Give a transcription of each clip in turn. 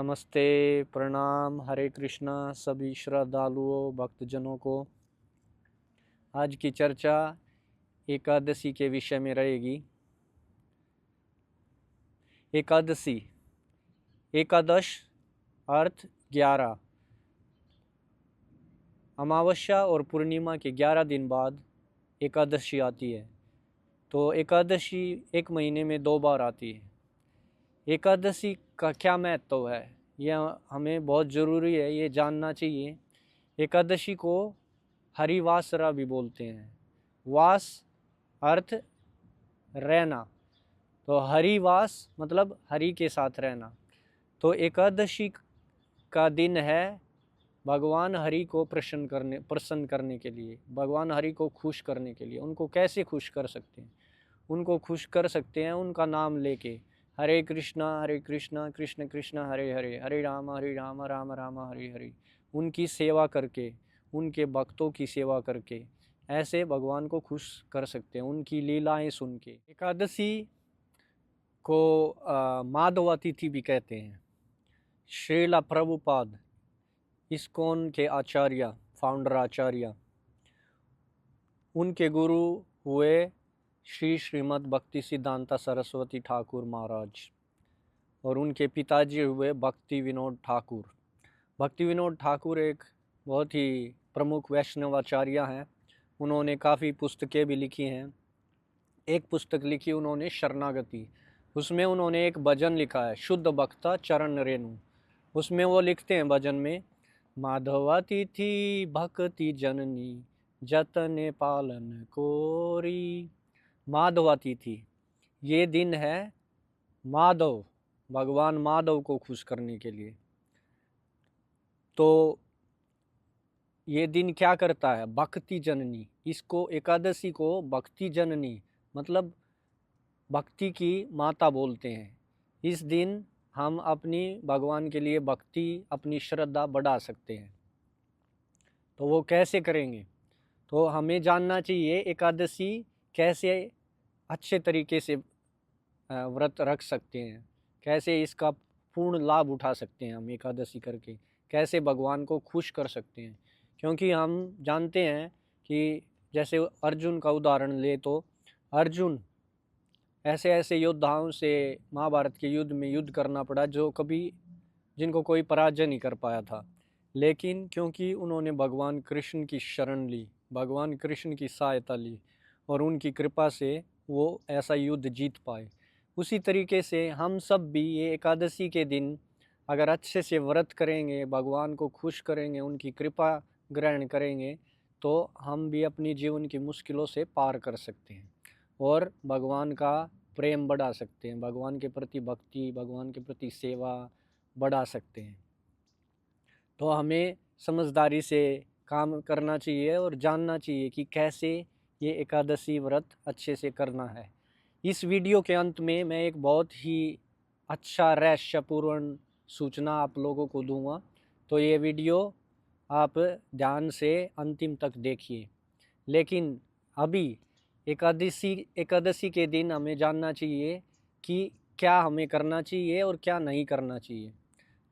नमस्ते, प्रणाम, हरे कृष्णा सभी श्रद्धालुओं भक्तजनों को। आज की चर्चा एकादशी के विषय में रहेगी। एकादशी, एकादश अर्थ 11। अमावस्या और पूर्णिमा के 11 दिन बाद एकादशी आती है। तो एकादशी एक महीने में 2 बार आती है। एकादशी का क्या महत्व है, यह हमें बहुत ज़रूरी है, ये जानना चाहिए। एकादशी को हरिवासरा भी बोलते हैं। वास अर्थ रहना, तो हरिवास मतलब हरि के साथ रहना। तो एकादशी का दिन है भगवान हरि को प्रसन्न करने के लिए, भगवान हरि को खुश करने के लिए। उनको कैसे खुश कर सकते हैं? उनको खुश कर सकते हैं उनका नाम लेके, हरे कृष्णा कृष्ण कृष्ण हरे हरे, हरे राम राम राम हरे हरे। उनकी सेवा करके, उनके भक्तों की सेवा करके ऐसे भगवान को खुश कर सकते हैं, उनकी लीलाएं सुन के। एकादशी को माधवा तिथि भी कहते हैं। श्रीला प्रभुपाद, इस्कॉन के आचार्य, फाउंडर आचार्य, उनके गुरु हुए श्री श्रीमद् भक्ति सिद्धांता सरस्वती ठाकुर महाराज, और उनके पिताजी हुए भक्ति विनोद ठाकुर। भक्ति विनोद ठाकुर एक बहुत ही प्रमुख वैष्णवाचार्य हैं। उन्होंने काफ़ी पुस्तकें भी लिखी हैं। एक पुस्तक लिखी उन्होंने शरणागति, उसमें उन्होंने एक भजन लिखा है, शुद्ध भक्ता चरण रेणु। उसमें वो लिखते हैं भजन में, माधवा तिथि भक्ति जननी जतने पालन कोरी। माधवा तिथि, ये दिन है माधव, भगवान माधव को खुश करने के लिए। तो ये दिन क्या करता है? भक्ति जननी, इसको एकादशी को भक्ति जननी मतलब भक्ति की माता बोलते हैं। इस दिन हम अपनी भगवान के लिए भक्ति, अपनी श्रद्धा बढ़ा सकते हैं। तो वो कैसे करेंगे? तो हमें जानना चाहिए एकादशी कैसे अच्छे तरीके से व्रत रख सकते हैं, कैसे इसका पूर्ण लाभ उठा सकते हैं हम एकादशी करके, कैसे भगवान को खुश कर सकते हैं। क्योंकि हम जानते हैं कि जैसे अर्जुन का उदाहरण ले, तो अर्जुन ऐसे ऐसे योद्धाओं से महाभारत के युद्ध में युद्ध करना पड़ा जिनको कोई पराजय नहीं कर पाया था। लेकिन क्योंकि उन्होंने भगवान कृष्ण की शरण ली, भगवान कृष्ण की सहायता ली, और उनकी कृपा से वो ऐसा युद्ध जीत पाए। उसी तरीके से हम सब भी ये एकादशी के दिन अगर अच्छे से व्रत करेंगे, भगवान को खुश करेंगे, उनकी कृपा ग्रहण करेंगे, तो हम भी अपनी जीवन की मुश्किलों से पार कर सकते हैं और भगवान का प्रेम बढ़ा सकते हैं, भगवान के प्रति भक्ति, भगवान के प्रति सेवा बढ़ा सकते हैं। तो हमें समझदारी से काम करना चाहिए और जानना चाहिए कि कैसे ये एकादशी व्रत अच्छे से करना है। इस वीडियो के अंत में मैं एक बहुत ही अच्छा रहस्यपूर्ण सूचना आप लोगों को दूंगा, तो ये वीडियो आप ध्यान से अंतिम तक देखिए। लेकिन अभी एकादशी के दिन हमें जानना चाहिए कि क्या हमें करना चाहिए और क्या नहीं करना चाहिए।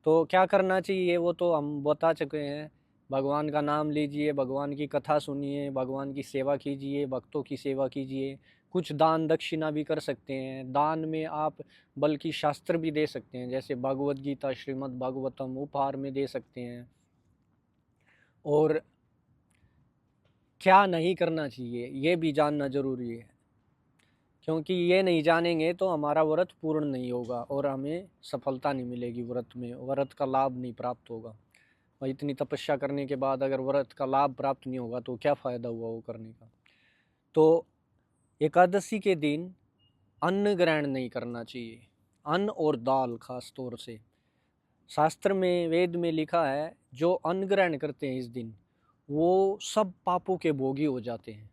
तो क्या करना चाहिए वो तो हम बता चुके हैं। भगवान का नाम लीजिए, भगवान की कथा सुनिए, भगवान की सेवा कीजिए, भक्तों की सेवा कीजिए। कुछ दान दक्षिणा भी कर सकते हैं। दान में आप बल्कि शास्त्र भी दे सकते हैं, जैसे भगवद गीता, श्रीमद् भागवतम उपहार में दे सकते हैं। और क्या नहीं करना चाहिए ये भी जानना ज़रूरी है, क्योंकि ये नहीं जानेंगे तो हमारा व्रत पूर्ण नहीं होगा और हमें सफलता नहीं मिलेगी व्रत में, व्रत का लाभ नहीं प्राप्त होगा। और इतनी तपस्या करने के बाद अगर व्रत का लाभ प्राप्त नहीं होगा तो क्या फ़ायदा हुआ वो करने का। तो एकादशी के दिन अन्न ग्रहण नहीं करना चाहिए, अन्न और दाल खास तौर से। शास्त्र में, वेद में लिखा है, जो अन्न ग्रहण करते हैं इस दिन वो सब पापों के भोगी हो जाते हैं।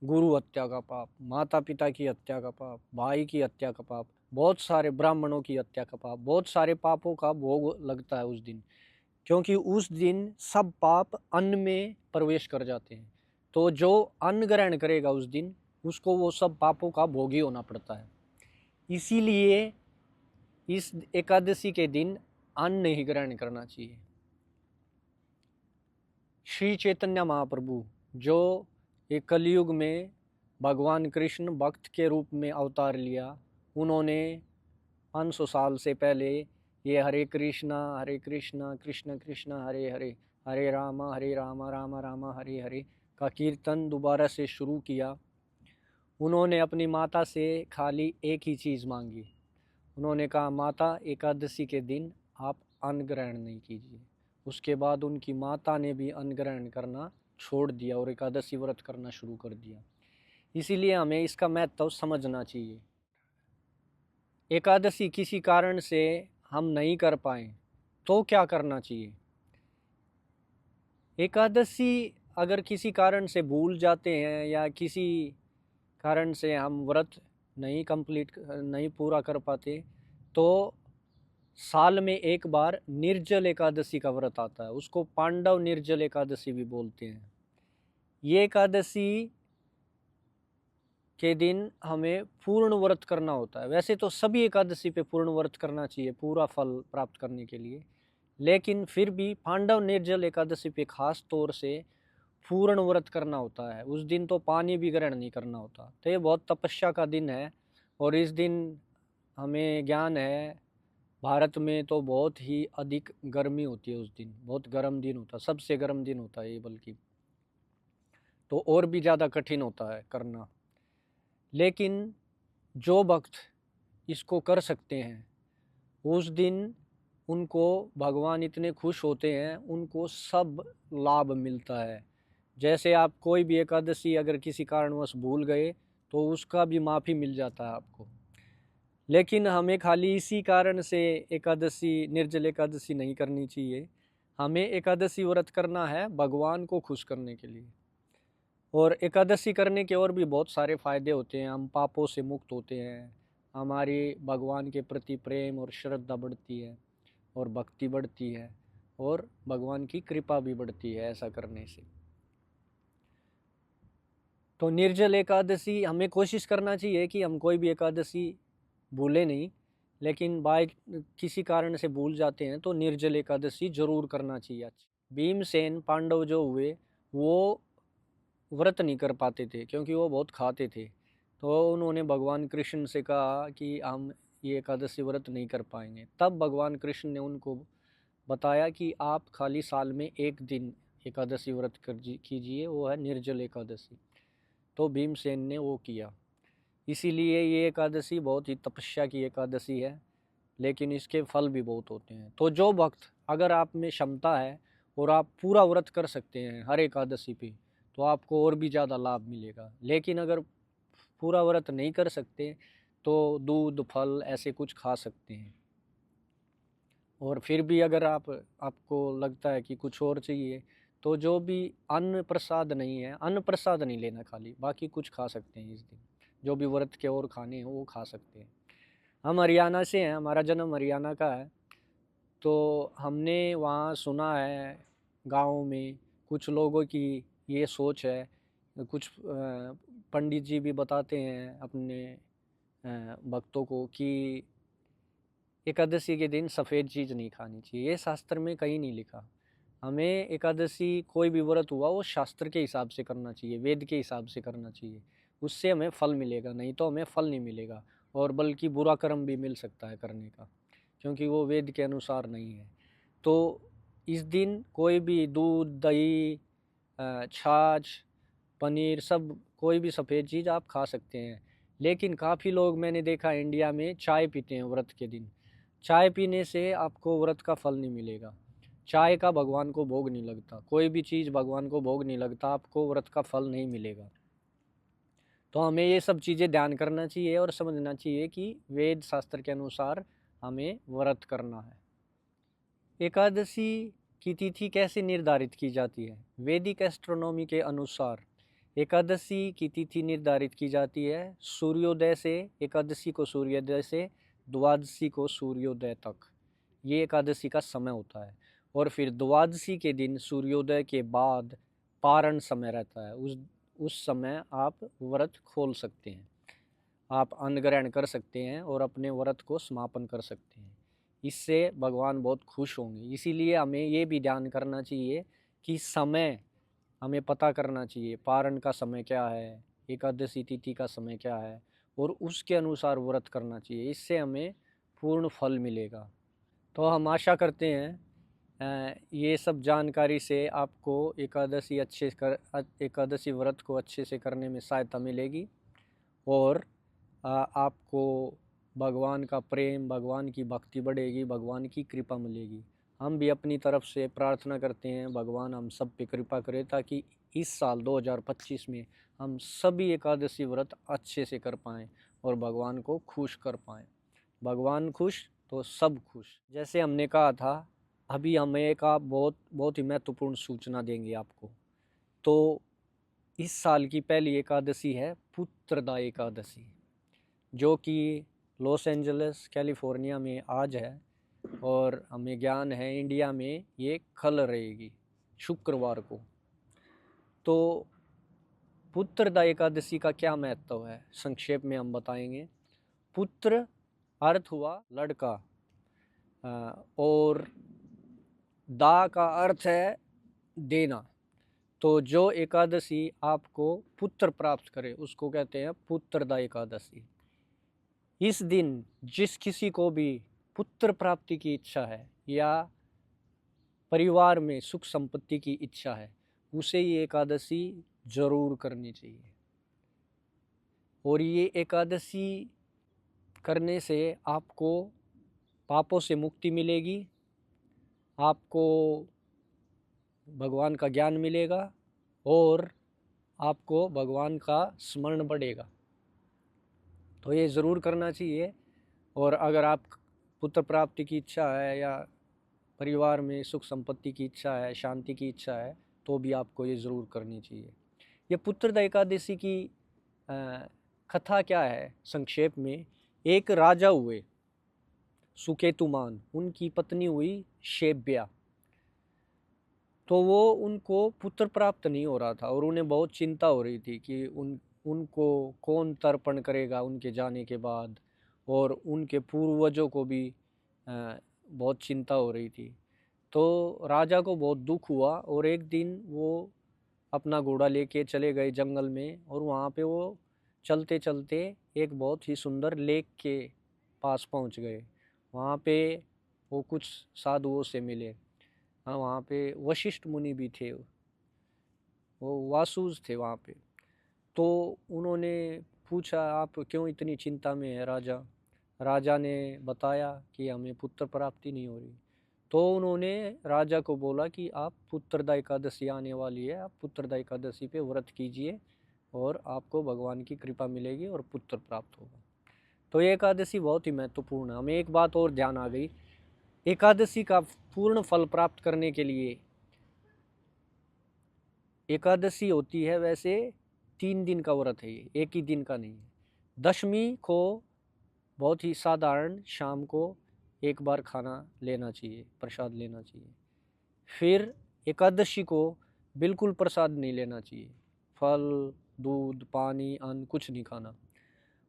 गुरु हत्या का पाप, माता पिता की हत्या का पाप, भाई की हत्या का पाप, बहुत सारे ब्राह्मणों की हत्या का पाप, बहुत सारे पापों का भोग लगता है उस दिन, क्योंकि उस दिन सब पाप अन्न में प्रवेश कर जाते हैं। तो जो अन्न ग्रहण करेगा उस दिन, उसको वो सब पापों का भोगी होना पड़ता है। इसीलिए इस एकादशी के दिन अन्न नहीं ग्रहण करना चाहिए। श्री चैतन्य महाप्रभु जो एक कलयुग में भगवान कृष्ण भक्त के रूप में अवतार लिया, उन्होंने 500 साल से पहले ये हरे कृष्णा कृष्ण कृष्ण हरे हरे, हरे राम राम राम हरे हरे का कीर्तन दोबारा से शुरू किया। उन्होंने अपनी माता से खाली एक ही चीज़ मांगी। उन्होंने कहा, माता एकादशी के दिन आप अन्न ग्रहण नहीं कीजिए। उसके बाद उनकी माता ने भी अन्न ग्रहण करना छोड़ दिया और एकादशी व्रत करना शुरू कर दिया। इसीलिए हमें इसका महत्व समझना चाहिए। एकादशी किसी कारण से हम नहीं कर पाए तो क्या करना चाहिए? एकादशी अगर किसी कारण से भूल जाते हैं या किसी कारण से हम व्रत नहीं पूरा कर पाते, तो साल में एक बार निर्जल एकादशी का व्रत आता है। उसको पांडव निर्जल एकादशी भी बोलते हैं। ये एकादशी के दिन हमें पूर्ण व्रत करना होता है। वैसे तो सभी एकादशी पे पूर्ण व्रत करना चाहिए पूरा फल प्राप्त करने के लिए, लेकिन फिर भी पांडव निर्जल एकादशी पे खास तौर से पूर्ण व्रत करना होता है। उस दिन तो पानी भी ग्रहण नहीं करना होता। तो ये बहुत तपस्या का दिन है। और इस दिन हमें ज्ञान है, भारत में तो बहुत ही अधिक गर्मी होती है। उस दिन बहुत गर्म दिन होता है, सबसे गर्म दिन होता है ये, बल्कि तो और भी ज़्यादा कठिन होता है करना। लेकिन जो भक्त इसको कर सकते हैं, उस दिन उनको भगवान इतने खुश होते हैं, उनको सब लाभ मिलता है। जैसे आप कोई भी एकादशी अगर किसी कारणवश भूल गए तो उसका भी माफ़ी मिल जाता है आपको। लेकिन हमें खाली इसी कारण से एकादशी निर्जल एकादशी नहीं करनी चाहिए। हमें एकादशी व्रत करना है भगवान को खुश करने के लिए। और एकादशी करने के और भी बहुत सारे फ़ायदे होते हैं। हम पापों से मुक्त होते हैं, हमारी भगवान के प्रति प्रेम और श्रद्धा बढ़ती है और भक्ति बढ़ती है और भगवान की कृपा भी बढ़ती है ऐसा करने से। तो निर्जल एकादशी हमें कोशिश करना चाहिए कि हम कोई भी एकादशी भूले नहीं, लेकिन किसी कारण से भूल जाते हैं तो निर्जल एकादशी जरूर करना चाहिए। भीमसेन पांडव जो हुए वो व्रत नहीं कर पाते थे क्योंकि वो बहुत खाते थे। तो उन्होंने भगवान कृष्ण से कहा कि हम ये एकादशी व्रत नहीं कर पाएंगे। तब भगवान कृष्ण ने उनको बताया कि आप खाली साल में एक दिन एकादशी व्रत कीजिए, वो है निर्जल एकादशी। तो भीमसेन ने वो किया। इसीलिए ये एकादशी बहुत ही तपस्या की एकादशी है, लेकिन इसके फल भी बहुत होते हैं। तो जो भक्त, अगर आप में क्षमता है और आप पूरा व्रत कर सकते हैं हर एकादशी पे, तो आपको और भी ज़्यादा लाभ मिलेगा। लेकिन अगर पूरा व्रत नहीं कर सकते तो दूध फल ऐसे कुछ खा सकते हैं। और फिर भी अगर आपको लगता है कि कुछ और चाहिए, तो जो भी अन्न प्रसाद नहीं है, अन्न प्रसाद नहीं लेना खाली, बाकी कुछ खा सकते हैं इस दिन। जो भी व्रत के और खाने हैं वो खा सकते हैं। हम हरियाणा से हैं, हमारा जन्म हरियाणा का है। तो हमने वहाँ सुना है गाँव में कुछ लोगों की ये सोच है, कुछ पंडित जी भी बताते हैं अपने भक्तों को कि एकादशी के दिन सफ़ेद चीज़ नहीं खानी चाहिए। ये शास्त्र में कहीं नहीं लिखा। हमें एकादशी कोई भी व्रत हुआ वो शास्त्र के हिसाब से करना चाहिए, वेद के हिसाब से करना चाहिए। उससे हमें फल मिलेगा, नहीं तो हमें फल नहीं मिलेगा और बल्कि बुरा कर्म भी मिल सकता है करने का, क्योंकि वो वेद के अनुसार नहीं है। तो इस दिन कोई भी दूध दही छाछ पनीर सब कोई भी सफ़ेद चीज़ आप खा सकते हैं। लेकिन काफ़ी लोग मैंने देखा इंडिया में चाय पीते हैं व्रत के दिन। चाय पीने से आपको व्रत का फल नहीं मिलेगा। चाय का भगवान को भोग नहीं लगता, कोई भी चीज़ भगवान को भोग नहीं लगता, आपको व्रत का फल नहीं मिलेगा। तो हमें ये सब चीज़ें ध्यान करना चाहिए और समझना चाहिए कि वेद शास्त्र के अनुसार हमें व्रत करना है। एकादशी की तिथि कैसे निर्धारित की जाती है? वैदिक एस्ट्रोनॉमी के अनुसार एकादशी की तिथि निर्धारित की जाती है सूर्योदय से। एकादशी को सूर्योदय से द्वादशी को सूर्योदय तक ये एकादशी का समय होता है। और फिर द्वादशी के दिन सूर्योदय के बाद पारण समय रहता है। उस समय आप व्रत खोल सकते हैं। आप अन्न ग्रहण कर सकते हैं और अपने व्रत को समापन कर सकते हैं। इससे भगवान बहुत खुश होंगे। इसीलिए हमें ये भी ध्यान करना चाहिए कि समय हमें पता करना चाहिए, पारण का समय क्या है, एकादशी तिथि का समय क्या है, और उसके अनुसार व्रत करना चाहिए। इससे हमें पूर्ण फल मिलेगा। तो हम आशा करते हैं ये सब जानकारी से आपको एकादशी व्रत को अच्छे से करने में सहायता मिलेगी और आपको भगवान का प्रेम, भगवान की भक्ति बढ़ेगी, भगवान की कृपा मिलेगी। हम भी अपनी तरफ से प्रार्थना करते हैं भगवान हम सब पे कृपा करे, ताकि इस साल 2025 में हम सभी एकादशी व्रत अच्छे से कर पाएँ और भगवान को खुश कर पाएँ। भगवान खुश तो सब खुश। जैसे हमने कहा था, अभी हम एक बहुत ही महत्वपूर्ण सूचना देंगे आपको। तो इस साल की पहली एकादशी है पुत्रदा एकादशी, जो कि लॉस एंजल्स कैलिफोर्निया में आज है, और हमें ज्ञान है इंडिया में ये कल रहेगी, शुक्रवार को। तो पुत्रदा एकादशी का क्या महत्व है, संक्षेप में हम बताएंगे। पुत्र अर्थ हुआ लड़का, और दा का अर्थ है देना। तो जो एकादशी आपको पुत्र प्राप्त करे उसको कहते हैं पुत्रदा एकादशी। इस दिन जिस किसी को भी पुत्र प्राप्ति की इच्छा है या परिवार में सुख संपत्ति की इच्छा है, उसे ये एकादशी जरूर करनी चाहिए। और ये एकादशी करने से आपको पापों से मुक्ति मिलेगी, आपको भगवान का ज्ञान मिलेगा और आपको भगवान का स्मरण बढ़ेगा। तो ये ज़रूर करना चाहिए। और अगर आप पुत्र प्राप्ति की इच्छा है या परिवार में सुख संपत्ति की इच्छा है, शांति की इच्छा है, तो भी आपको ये ज़रूर करनी चाहिए। ये पुत्रदा एकादशी की कथा क्या है, संक्षेप में। एक राजा हुए सुकेतुमान, उनकी पत्नी हुई शेब्या। तो वो उनको पुत्र प्राप्त नहीं हो रहा था और उन्हें बहुत चिंता हो रही थी कि उनको कौन तर्पण करेगा उनके जाने के बाद, और उनके पूर्वजों को भी बहुत चिंता हो रही थी। तो राजा को बहुत दुख हुआ और एक दिन वो अपना घोड़ा लेके चले गए जंगल में, और वहाँ पे वो चलते चलते एक बहुत ही सुंदर लेक के पास पहुँच गए। वहाँ पे वो कुछ साधुओं से मिले। हाँ, वहाँ पे वशिष्ठ मुनि भी थे, वो वासुज थे वहाँ पे। तो उन्होंने पूछा, आप क्यों इतनी चिंता में है राजा? राजा ने बताया कि हमें पुत्र प्राप्ति नहीं हो रही। तो उन्होंने राजा को बोला कि आप पुत्रदा एकादशी आने वाली है, आप पुत्रदा एकादशी पे व्रत कीजिए और आपको भगवान की कृपा मिलेगी और पुत्र प्राप्त होगा। तो ये एकादशी बहुत ही महत्वपूर्ण है। हमें एक बात और ध्यान आ गई, एकादशी का पूर्ण फल प्राप्त करने के लिए एकादशी होती है, वैसे 3 दिन का व्रत है ये, एक ही दिन का नहीं है। दशमी को बहुत ही साधारण शाम को एक बार खाना लेना चाहिए, प्रसाद लेना चाहिए। फिर एकादशी को बिल्कुल प्रसाद नहीं लेना चाहिए, फल, दूध, पानी, अन्न कुछ नहीं खाना।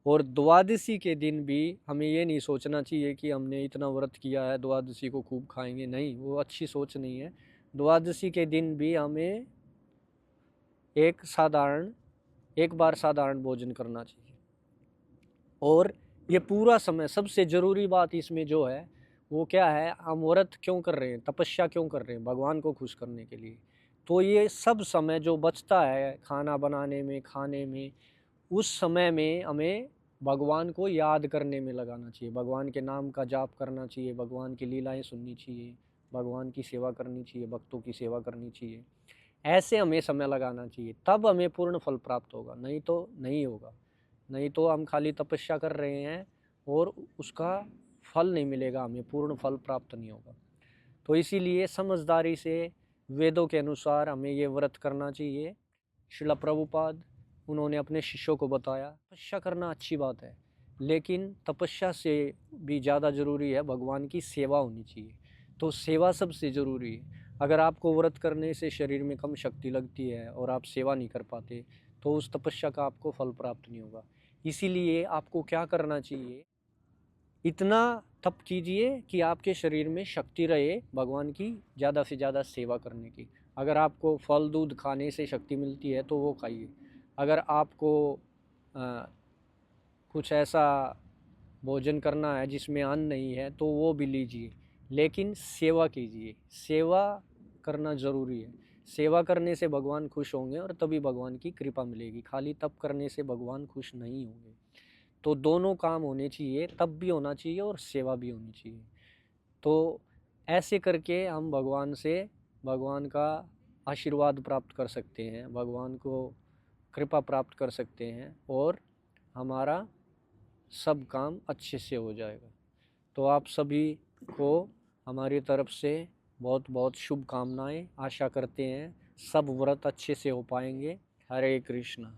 और द्वादशी के दिन भी हमें ये नहीं सोचना चाहिए कि हमने इतना व्रत किया है द्वादशी को खूब खाएंगे, नहीं, वो अच्छी सोच नहीं है। द्वादशी के दिन भी हमें एक बार साधारण भोजन करना चाहिए। और ये पूरा समय, सबसे ज़रूरी बात इसमें जो है वो क्या है, हम व्रत क्यों कर रहे हैं, तपस्या क्यों कर रहे हैं, भगवान को खुश करने के लिए। तो ये सब समय जो बचता है खाना बनाने में, खाने में, उस समय में हमें भगवान को याद करने में लगाना चाहिए, भगवान के नाम का जाप करना चाहिए, भगवान की लीलाएं सुननी चाहिए, भगवान की सेवा करनी चाहिए, भक्तों की सेवा करनी चाहिए। ऐसे हमें समय लगाना चाहिए, तब हमें पूर्ण फल प्राप्त होगा, नहीं तो नहीं होगा। नहीं तो हम खाली तपस्या कर रहे हैं और उसका फल नहीं मिलेगा, हमें पूर्ण फल प्राप्त नहीं होगा। तो इसीलिए समझदारी से वेदों के अनुसार हमें ये व्रत करना चाहिए। श्रील प्रभुपाद उन्होंने अपने शिष्यों को बताया, तपस्या करना अच्छी बात है, लेकिन तपस्या से भी ज़्यादा ज़रूरी है भगवान की सेवा होनी चाहिए। तो सेवा सबसे ज़रूरी है। अगर आपको व्रत करने से शरीर में कम शक्ति लगती है और आप सेवा नहीं कर पाते, तो उस तपस्या का आपको फल प्राप्त नहीं होगा। इसीलिए आपको क्या करना चाहिए, इतना तप कीजिए कि आपके शरीर में शक्ति रहे भगवान की ज़्यादा से ज़्यादा सेवा करने की। अगर आपको फल दूध खाने से शक्ति मिलती है तो वो खाइए। अगर आपको कुछ ऐसा भोजन करना है जिसमें अन्न नहीं है तो वो भी लीजिए, लेकिन सेवा कीजिए। सेवा करना ज़रूरी है। सेवा करने से भगवान खुश होंगे और तभी भगवान की कृपा मिलेगी। खाली तप करने से भगवान खुश नहीं होंगे। तो दोनों काम होने चाहिए, तप भी होना चाहिए और सेवा भी होनी चाहिए। तो ऐसे करके हम भगवान से भगवान का आशीर्वाद प्राप्त कर सकते हैं, भगवान को कृपा प्राप्त कर सकते हैं और हमारा सब काम अच्छे से हो जाएगा। तो आप सभी को हमारी तरफ से बहुत बहुत शुभकामनाएं। आशा करते हैं सब व्रत अच्छे से हो पाएंगे। हरे कृष्णा।